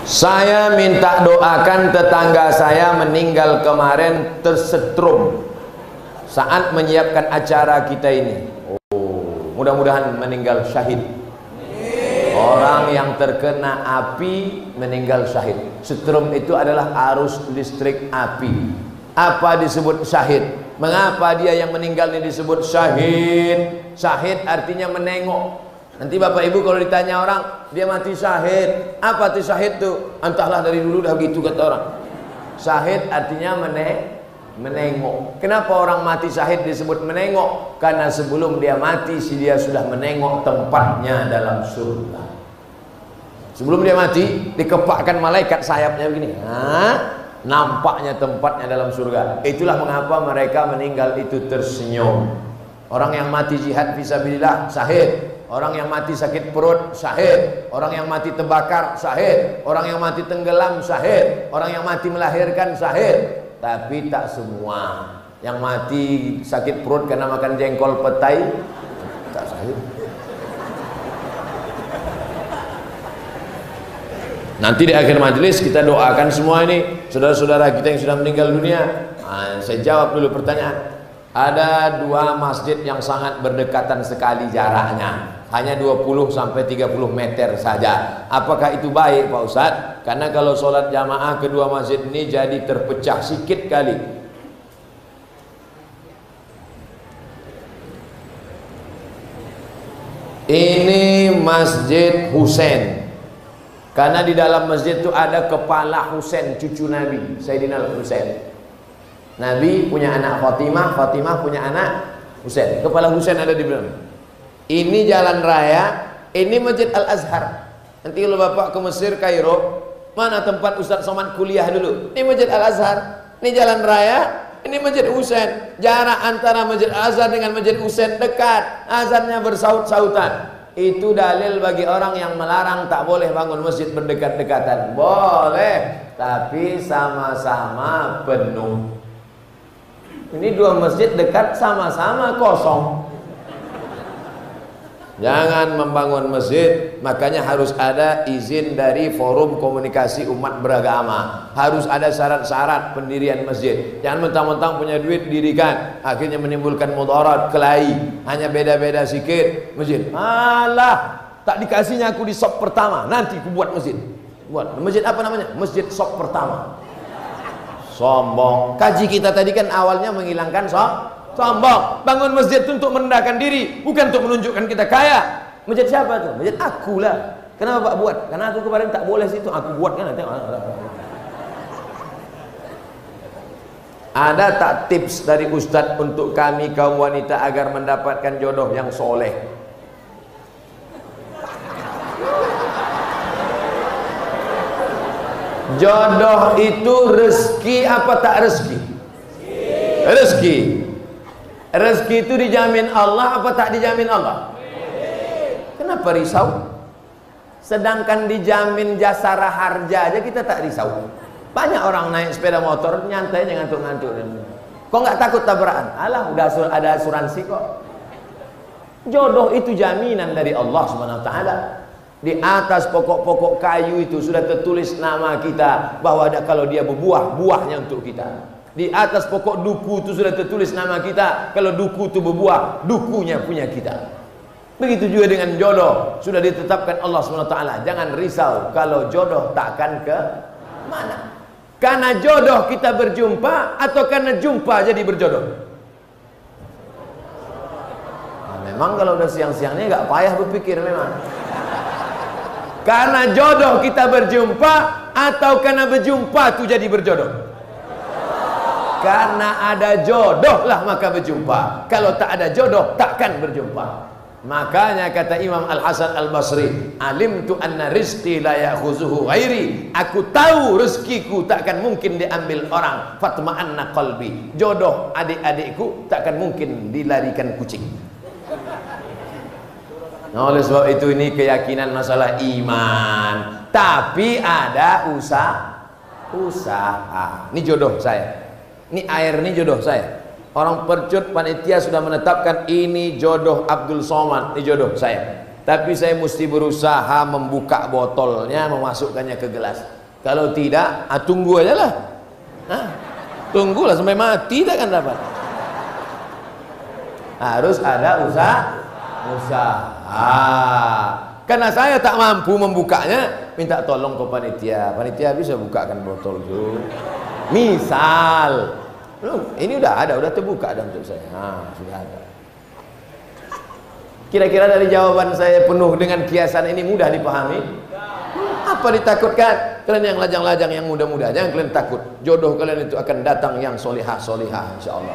Saya minta doakan tetangga saya meninggal kemarin tersetrum saat menyiapkan acara kita ini. Oh, mudah-mudahan meninggal syahid. Orang yang terkena api meninggal syahid. Setrum itu adalah arus listrik api. Apa disebut syahid? Mengapa dia yang meninggal ini disebut syahid? Syahid artinya menengok. Nanti bapak ibu kalau ditanya orang, dia mati syahid. Apa itu syahid tuh? Entahlah, dari dulu dah begitu kata orang. Syahid artinya menengok. Kenapa orang mati syahid disebut menengok? Karena sebelum dia mati, dia sudah menengok tempatnya dalam surga. Sebelum dia mati, dikepakkan malaikat sayapnya begini. Nampaknya tempatnya dalam surga. Itulah mengapa mereka meninggal itu tersenyum. Orang yang mati jihad fisabilillah syahid. Orang yang mati sakit perut syahid. Orang yang mati terbakar syahid. Orang yang mati tenggelam syahid. Orang yang mati melahirkan syahid. Tapi tak semua. Yang mati sakit perut karena makan jengkol petai tak syahid. Nanti di akhir majelis kita doakan semua ini saudara-saudara kita yang sudah meninggal dunia. Saya jawab dulu pertanyaan. Ada dua masjid yang sangat berdekatan sekali jaraknya, hanya 20 sampai 30 meter saja. Apakah itu baik Pak Ustadz? Karena kalau sholat jamaah kedua masjid ini jadi terpecah sikit kali. Ini Masjid Husain. Karena di dalam masjid itu ada kepala Husain, cucu Nabi Sayyidina Husain. Nabi punya anak Fatimah, Fatimah punya anak Husain. Kepala Husain ada di belakang. Ini jalan raya, ini Masjid Al-Azhar. Nanti kalau Bapak ke Mesir, Kairo, mana tempat Ustadz Somad kuliah dulu? Ini Masjid Al-Azhar. Ini jalan raya, ini Masjid Husain. Jarak antara Masjid Al-Azhar dengan Masjid Husain dekat. Azannya bersaut-sautan. Itu dalil bagi orang yang melarang tak boleh bangun masjid berdekat-dekatan. Boleh, tapi sama-sama penuh. Ini dua masjid dekat sama-sama kosong. Jangan membangun masjid, makanya harus ada izin dari Forum Komunikasi Umat Beragama. Harus ada syarat-syarat pendirian masjid. Jangan mentang-mentang punya duit dirikan, akhirnya menimbulkan mudarat, kelahi. Hanya beda-beda sikit masjid. Alah, tak dikasihnya aku di sop pertama, nanti aku buat masjid. Buat masjid apa namanya? Masjid sop pertama. Sombong. Kaji kita tadi kan awalnya menghilangkan sombong. Bangun masjid itu untuk merendahkan diri, bukan untuk menunjukkan kita kaya. Masjid siapa tuh? Masjid aku lah. Kenapa Pak buat? Karena aku kemarin tak boleh situ, aku buat kan. Ada tak tips dari Ustadz untuk kami kaum wanita agar mendapatkan jodoh yang soleh? Jodoh itu rezeki apa tak rezeki? Rezeki. Rezeki itu dijamin Allah apa tak dijamin Allah? Kenapa risau? Sedangkan dijamin jasara harja aja kita tak risau. Banyak orang naik sepeda motor nyantai ngantuk-ngantuk. Kok nggak takut tabrakan? Alah, udah ada asuransi kok. Jodoh itu jaminan dari Allah Subhanahu wa taala. Di atas pokok-pokok kayu itu sudah tertulis nama kita, bahwa kalau dia berbuah, buahnya untuk kita. Di atas pokok duku itu sudah tertulis nama kita, kalau duku itu berbuah, dukunya punya kita. Begitu juga dengan jodoh, sudah ditetapkan Allah SWT. Jangan risau kalau jodoh takkan ke mana. Karena jodoh kita berjumpa atau karena jumpa jadi berjodoh? Nah, memang kalau udah siang-siangnya nggak payah berpikir memang. Karena jodoh kita berjumpa atau karena berjumpa itu jadi berjodoh? Karena ada jodoh lah maka berjumpa. Kalau tak ada jodoh takkan berjumpa. Makanya kata Imam Al-Hasan Al-Basri, alimtu anna rizqi la ya'khuzuhu ghairi. Aku tahu rezekiku takkan mungkin diambil orang. Fatma'anna qalbi. Jodoh adik-adikku takkan mungkin dilarikan kucing. Nah, oleh sebab itu ini keyakinan masalah iman. Tapi ada usaha. Ini jodoh saya. Ini air, ini jodoh saya. Orang Percut panitia sudah menetapkan ini jodoh Abdul Somad, ini jodoh saya. Tapi saya mesti berusaha membuka botolnya, memasukkannya ke gelas. Kalau tidak, tunggu aja lah. Tunggulah sampai mati, tak akan dapat. Harus ada usaha. Karena saya tak mampu membukanya, minta tolong ke panitia. Panitia bisa bukakan botol itu. Misal, ini udah terbuka dan untuk saya. Sudah ada. Kira-kira dari jawaban saya penuh dengan kiasan ini mudah dipahami? Apa ditakutkan? Kalian yang lajang-lajang, yang muda-muda, jangan kalian takut. Jodoh kalian itu akan datang yang solihah-solihah, insyaallah.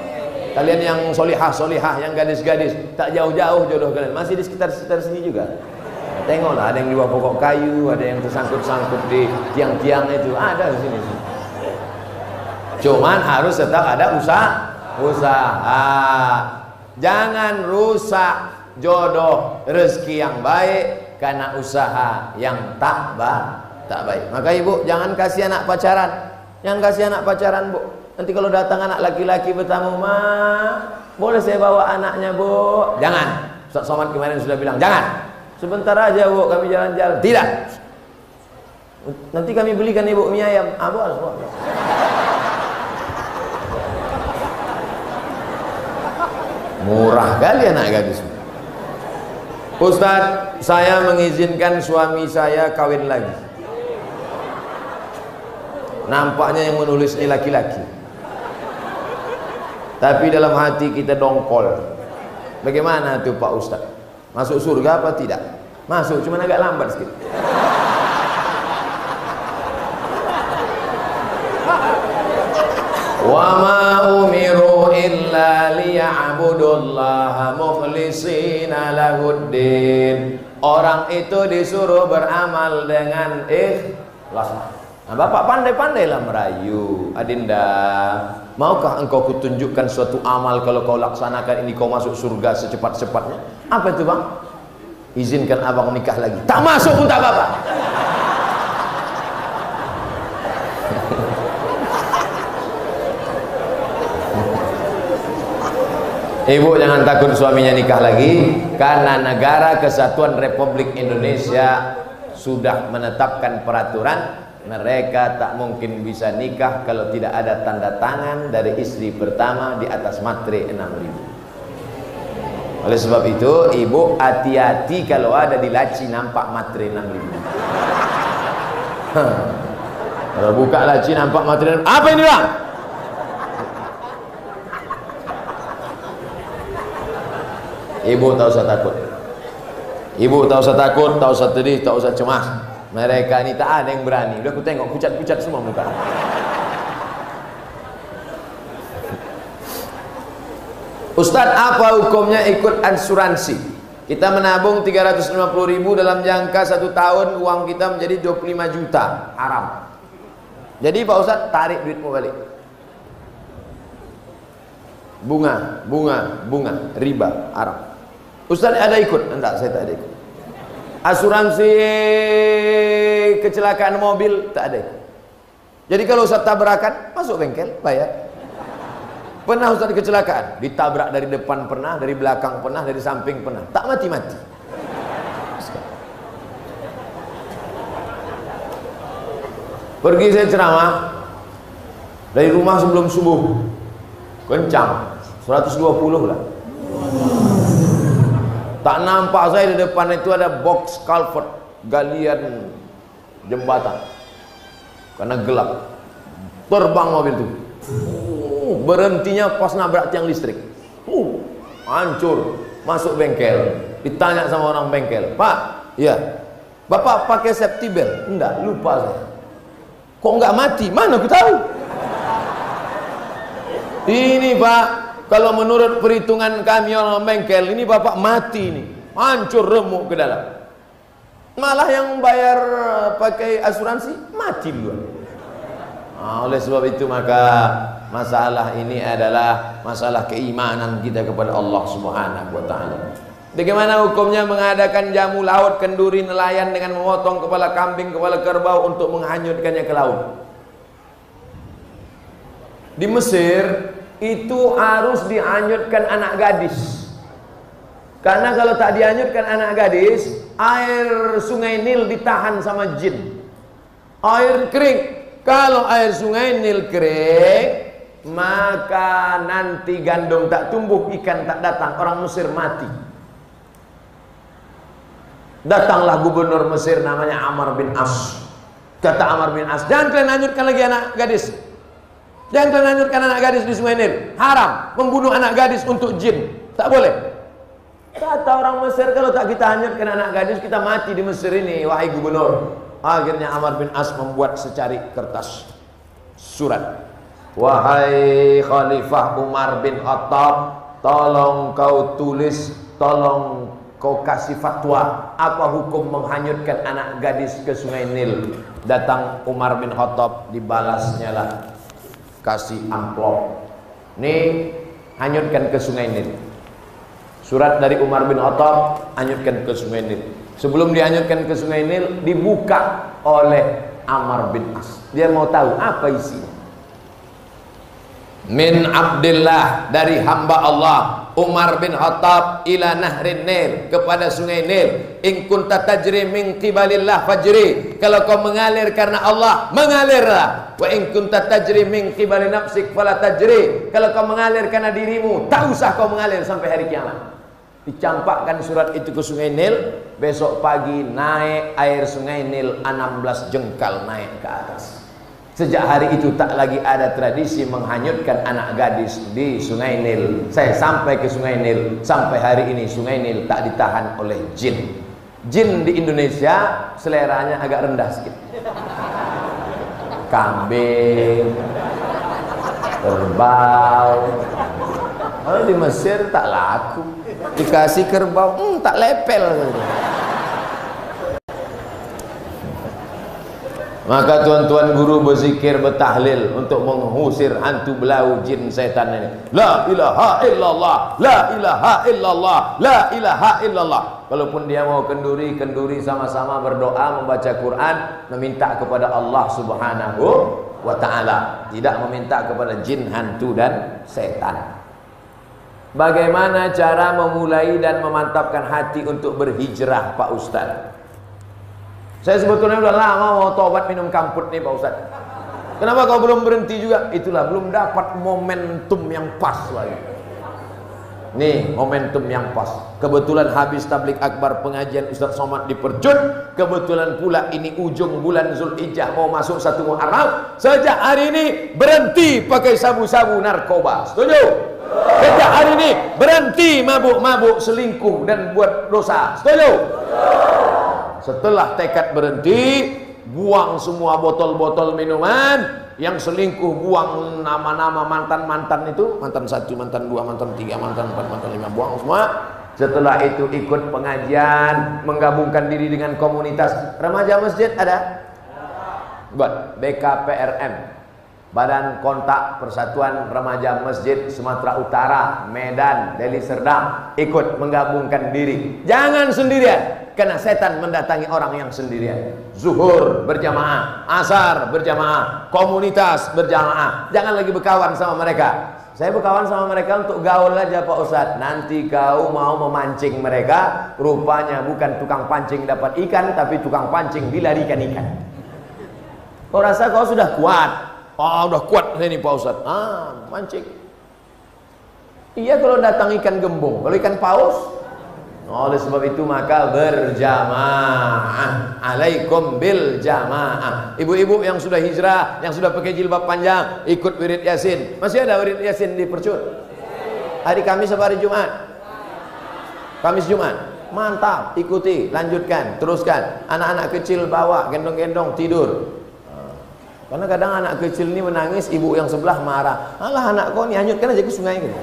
Kalian yang solihah-solihah, yang gadis-gadis, tak jauh-jauh jodoh kalian, masih di sekitar sini juga. Tengoklah, ada yang di bawah pokok kayu, ada yang tersangkut-sangkut di tiang-tiang itu, ada di sini. Cuman harus tetap ada usaha. Jangan rusak jodoh, rezeki yang baik karena usaha yang tak baik. Maka ibu jangan kasih anak pacaran, bu. Nanti kalau datang anak laki-laki bertamu, boleh saya bawa anaknya, bu? Jangan. Ustaz Somad kemarin sudah bilang jangan. Sebentar aja, bu, kami jalan-jalan. Tidak. Nanti kami belikan ibu mie ayam. Boleh. Murah kali anak gadis. Ustaz, saya mengizinkan suami saya kawin lagi. Nampaknya yang menulis ini laki-laki, tapi dalam hati kita dongkol. Bagaimana tuh Pak Ustaz? Masuk surga apa tidak? Masuk, cuma agak lambat sedikit. Wa ma umiru illa liya'budullaha mukhlishina lahuddin. Orang itu disuruh beramal dengan ikhlas. Nah, Bapak pandai-pandailah merayu. Adinda, maukah engkau kutunjukkan suatu amal, kalau kau laksanakan ini kau masuk surga secepat-cepatnya? Apa itu, Bang? Izinkan abang nikah lagi. Tak masuk pun tak apa-apa. Ibu jangan takut suaminya nikah lagi, karena Negara Kesatuan Republik Indonesia sudah menetapkan peraturan mereka tak mungkin bisa nikah kalau tidak ada tanda tangan dari istri pertama di atas matre 6.000. Oleh sebab itu ibu hati-hati kalau ada di laci nampak matre 6.000. Kalau buka laci nampak matre 6.000, apa ini, Bang? Ibu tak usah takut. Ibu tak usah takut, tak usah sedih, tak usah cemas. Mereka ini tak ada yang berani. Udah aku tengok pucat-pucat semua muka. Ustadz, apa hukumnya ikut asuransi? Kita menabung 350.000 dalam jangka 1 tahun, uang kita menjadi 25 juta. Haram. Jadi Pak Ustadz, tarik duitmu balik. Bunga, riba, haram. Ustadz ada ikut? Enggak, saya tak ada ikut. Asuransi kecelakaan mobil tak ada. Jadi kalau Ustaz tabrakan, masuk bengkel, bayar. Pernah Ustaz kecelakaan, ditabrak dari depan pernah, dari belakang pernah, dari samping pernah, tak mati-mati. Pergi saya ceramah dari rumah sebelum subuh, kencang 120 lah. Tak nampak saya di depan itu ada box culvert, galian jembatan, karena gelap. Terbang mobil itu, berhentinya pas nabrak tiang listrik, hancur. Masuk bengkel, ditanya sama orang bengkel, Pak, ya, Bapak pakai safety belt? Enggak, lupa saya. Kok enggak mati? Mana aku tahu. Ini Pak, kalau menurut perhitungan kami orang bengkel, ini Bapak mati nih, hancur remuk ke dalam. Malah yang bayar pakai asuransi mati duluan. Oleh sebab itu maka masalah ini adalah masalah keimanan kita kepada Allah Subhanahu wa taala. Bagaimana hukumnya mengadakan jamu laut, kenduri, nelayan dengan memotong kepala kambing, kepala kerbau untuk menghanyutkannya ke laut? Di Mesir itu harus dihanyutkan anak gadis. Karena kalau tak dihanyutkan anak gadis, air sungai Nil ditahan sama jin. Air kering. Kalau air sungai Nil kering, maka nanti gandum tak tumbuh, ikan tak datang, orang Mesir mati. Datanglah gubernur Mesir namanya Amr bin As. Kata Amr bin As, jangan kalian hanyutkan lagi anak gadis. Jangan kalian hanyutkan anak gadis di sungai Nil. Haram membunuh anak gadis untuk jin. Tak boleh. Kata orang Mesir, kalau tak kita hanyutkan anak gadis, kita mati di Mesir ini, wahai gubernur. Akhirnya Amr bin As membuat secari kertas surat. Wahai Khalifah Umar bin Khattab, tolong kau tulis, tolong kau kasih fatwa, apa hukum menghanyutkan anak gadis ke sungai Nil. Datang Umar bin Khattab, dibalasnya lah, kasih amplop. Nih, hanyutkan ke sungai Nil. Surat dari Umar bin Khattab, hanyutkan ke sungai Nil. Sebelum dihanyutkan ke sungai Nil, dibuka oleh Amr bin As. Dia mau tahu apa isinya. Min Abdillah, dari hamba Allah Umar bin Khattab, ila nahrin Nil, kepada sungai Nil. In kunta tajri min qibalillah fajri, kalau kau mengalir karena Allah, mengalirlah. Wa in kunta tajri min qibali nafsik fala tajri, kalau kau mengalir karena dirimu, tak usah kau mengalir sampai hari kiamat. Dicampakkan surat itu ke sungai Nil. Besok pagi naik air sungai Nil 16 jengkal naik ke atas. Sejak hari itu tak lagi ada tradisi menghanyutkan anak gadis di sungai Nil. Saya sampai ke sungai Nil, sampai hari ini sungai Nil tak ditahan oleh jin. Jin di Indonesia seleranya agak rendah sedikit. Kambing, kerbau. Kalau di Mesir tak laku. Dikasih kerbau, tak lepel. Maka tuan-tuan guru berzikir, bertahlil untuk mengusir hantu belau jin setan ini. La ilaha illallah, la ilaha illallah, la ilaha illallah. Kalaupun dia mau kenduri, kenduri sama-sama berdoa, membaca Quran, meminta kepada Allah Subhanahu wa ta'ala, tidak meminta kepada jin, hantu dan setan. Bagaimana cara memulai dan memantapkan hati untuk berhijrah, Pak Ustaz? Saya sebetulnya udah lama mau tobat minum kamput nih, Pak Ustaz. Kenapa kau belum berhenti juga? Itulah, belum dapat momentum yang pas lagi. Nih, momentum yang pas. Kebetulan habis tablik akbar pengajian Ustaz Somad di Percut. Kebetulan pula ini ujung bulan Zulhijjah, mau masuk 1 Muharram. Sejak hari ini berhenti pakai sabu-sabu narkoba. Setuju? Sejak hari ini berhenti mabuk-mabuk, selingkuh dan buat dosa. Setuju? Setelah tekad berhenti, buang semua botol-botol minuman. Yang selingkuh buang nama-nama mantan-mantan itu, mantan 1, mantan 2, mantan 3, mantan 4, mantan 5, buang semua. Setelah itu ikut pengajian, menggabungkan diri dengan komunitas remaja masjid. Ada? Buat BKPRM, Badan Kontak Persatuan Remaja Masjid Sumatera Utara, Medan, Deli Serdang. Ikut menggabungkan diri. Jangan sendirian, karena setan mendatangi orang yang sendirian. Zuhur berjamaah, asar berjamaah, komunitas berjamaah. Jangan lagi berkawan sama mereka. Saya berkawan sama mereka untuk gaul aja, Pak Ustadz. Nanti kau mau memancing mereka, rupanya bukan tukang pancing dapat ikan, tapi tukang pancing dilarikan ikan. Kau rasa kau sudah kuat? Udah kuat saya ini, Pak Ustadz. Mancing. Iya kalau datang ikan gembung. Kalau ikan paus, oleh sebab itu maka berjamaah. Alaikum bil jamaah. Ibu-ibu yang sudah hijrah, yang sudah pakai jilbab panjang, ikut wirid Yasin. Masih ada wirid Yasin di Percut? Hari Kamis apa hari Jumat? Kamis Jumat. Mantap, ikuti, lanjutkan, teruskan. Anak-anak kecil bawa, gendong-gendong, tidur. Karena kadang anak kecil ini menangis, ibu yang sebelah marah. Alah anak kau nih, hanyutkan aja ke sungai gitu.